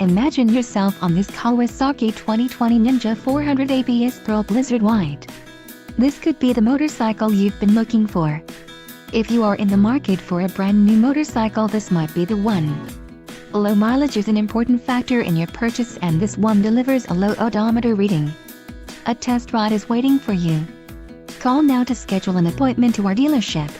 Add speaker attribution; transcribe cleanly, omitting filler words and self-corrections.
Speaker 1: Imagine yourself on this Kawasaki 2020 Ninja 400 ABS Pearl Blizzard White. This could be the motorcycle you've been looking for. If you are in the market for a brand new motorcycle, this might be the one. Low mileage is an important factor in your purchase, and this one delivers a low odometer reading. A test ride is waiting for you. Call now to schedule an appointment to our dealership.